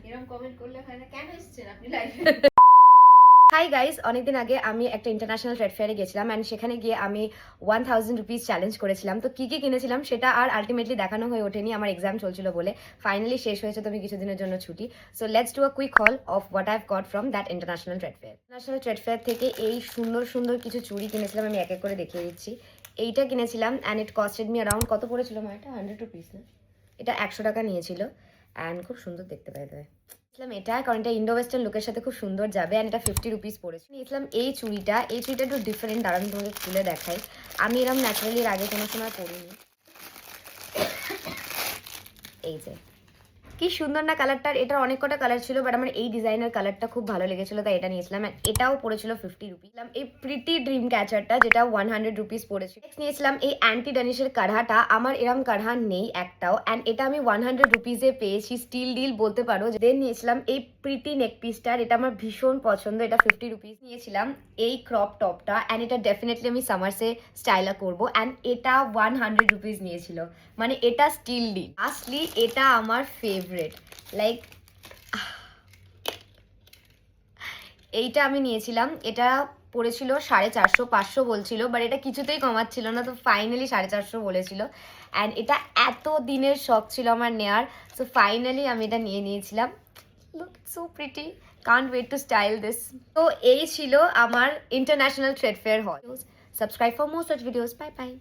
এরকম কমেন্ট করলে হয় না, কেন এসেছেন আপনি লাইভে? হাই গাইস, অনেকদিন আগে আমি একটা ইন্টারন্যাশনাল ট্রেড ফেয়ারে গেছিলাম অ্যান্ড সেখানে গিয়ে আমি 1000 রুপিস চ্যালেঞ্জ করেছিলাম। তো কী কী কিনেছিলাম সেটা আর আলটিমেটলি দেখানো হয়ে ওঠেনি, আমার এক্সাম চলছিল বলে। ফাইনালি শেষ হয়েছে, তো আমি কিছুদিনের জন্য ছুটি। So let's do a quick haul of what I've got from that international trade fair. International trade fair থেকে এই সুন্দর সুন্দর কিছু চুড়ি কিনেছিলাম, আমি এক এক করে দেখিয়ে দিচ্ছি। এইটা কিনেছিলাম and it costed me around, কত পড়েছিল মা এটা? 100 রুপিস না, এটা 100 টাকা নিয়েছিল অ্যান্ড খুব সুন্দর দেখতে পাই দেয়। এটা কারণ এটা ইন্ডো ওয়েস্টার্ন লুকের সাথে খুব সুন্দর যাবে অ্যান্ড এটা 50 রুপিস পড়েছে। নিয়েছিলাম এই চুড়িটা একটু ডিফারেন্ট, দাঁড়ান তোমাকে খুলে দেখাই। আমি এরকম ন্যাচারালি এর আগে কোনো সময় পরিনি। এই যে কি সুন্দর না কালারটা, এটার অনেক কটা কালার ছিল বাট আমার এই ডিজাইনের কালারটা খুব ভালো লেগেছিল, তাই এটা নিয়েছিলাম। এটাও পড়েছিল 50 রুপিস। এই প্রিটি ড্রিম ক্যাচারটা যেটা 100 রুপিস পড়েছিল। নেক্সট নিয়েছিলাম এই অ্যান্টি ডানিশের কাঢ়াটা, আমার এরম কাঢ়া নেই একটাও অ্যান্ড এটা আমি 100 রুপিসে পেয়েছি, স্টিল ডিল বলতে পারো। দেন নিয়েছিলাম এই প্রিটি নেক পিসটার, এটা আমার ভীষণ পছন্দ, এটা 50 রুপিস। নিয়েছিলাম এই ক্রপ টপটা অ্যান্ড এটা ডেফিনেটলি আমি সামার্সে স্টাইলা করবো অ্যান্ড এটা 100 রুপিস নিয়েছিল, মানে এটা স্টিল ডিল। লাস্টলি এটা আমার ফেভারিট, লাইক এইটা আমি নিয়েছিলাম, এটা পড়েছিল 450, 500 বলছিল বাট এটা কিছুতেই কমাচ্ছিল না, তো ফাইনালি 450 বলেছিল অ্যান্ড এটা এত দিনের শখ ছিল আমার নেয়ার। সো ফাইনালি আমি এটা নিয়ে নিয়েছিলাম। Look so pretty, can't wait to style this. তো এই ছিল আমার international trade fair hall. Subscribe for more such videos. Bye by.